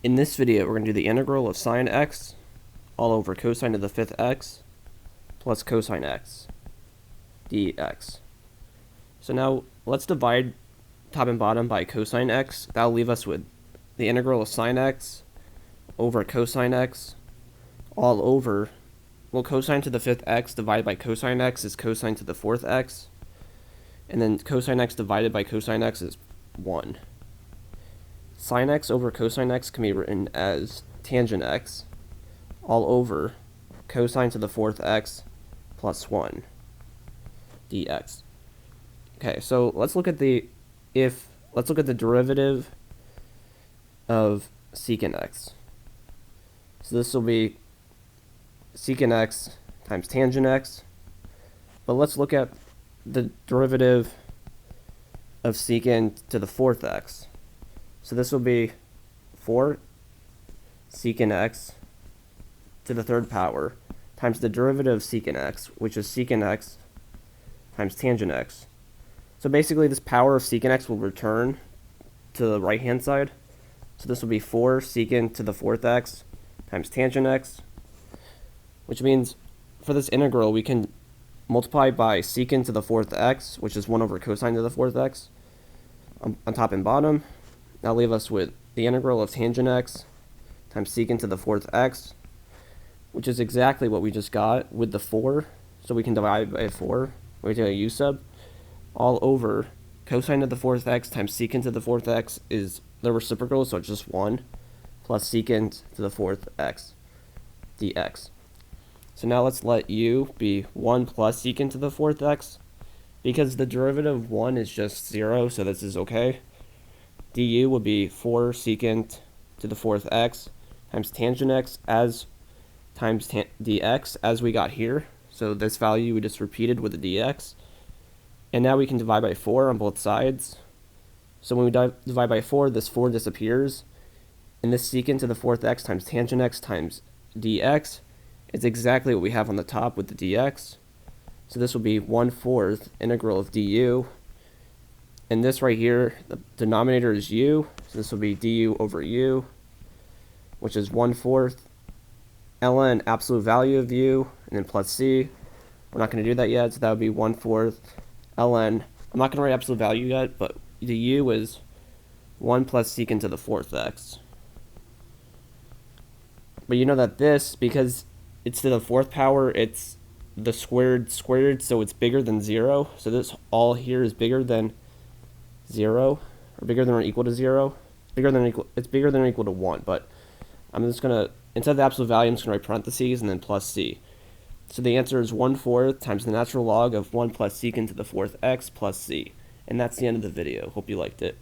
In this video, we're going to do the integral of sine x all over cosine to the fifth x plus cosine x dx. So now let's divide top and bottom by cosine x. That'll leave us with the integral of sine x over cosine x all over, well, cosine to the fifth x divided by cosine x is cosine to the fourth x, and then cosine x divided by cosine x is 1. Sine x over cosine x can be written as tangent x all over cosine to the fourth x plus 1 dx. Okay, so let's look at the derivative of secant x. So this will be secant x times tangent x, but let's look at the derivative of secant to the fourth x. So this will be 4 secant x to the third power times the derivative of secant x, which is secant x times tangent x. So basically this power of secant x will return to the right hand side. So this will be 4 secant to the fourth x times tangent x, which means for this integral we can multiply by secant to the fourth x, which is 1 over cosine to the fourth x, on top and bottom. That'll leave us with the integral of tangent x times secant to the fourth x, which is exactly what we just got with the 4. So we can divide by 4. We take a u sub all over cosine to the fourth x times secant to the fourth x is the reciprocal, so it's just 1 plus secant to the fourth x dx. So now let's let u be 1 plus secant to the fourth x. Because the derivative of 1 is just 0, so this is okay. Du would be 4 secant to the fourth x times tangent x as times dx as we got here. So this value we just repeated with the dx. And now we can divide by 4 on both sides. So when we divide by 4, this 4 disappears. And this secant to the fourth x times tangent x times dx is exactly what we have on the top with the dx. So this will be 1/4 integral of du. And this right here, the denominator is u, so this will be du over u, which is 1/4 ln absolute value of u, and then plus c. We're not going to do that yet, so that would be 1/4 ln, I'm not going to write absolute value yet, but the u is 1 plus secant to the fourth x. But you know that this, because it's to the fourth power, it's the squared, so it's bigger than 0. So this all here is bigger than 0, or bigger than or equal to 0. It's bigger than or equal to 1, but I'm just going to, instead of the absolute value, I'm just going to write parentheses and then plus c. So the answer is 1/4 times the natural log of 1 plus secant to the fourth x plus c. And that's the end of the video. Hope you liked it.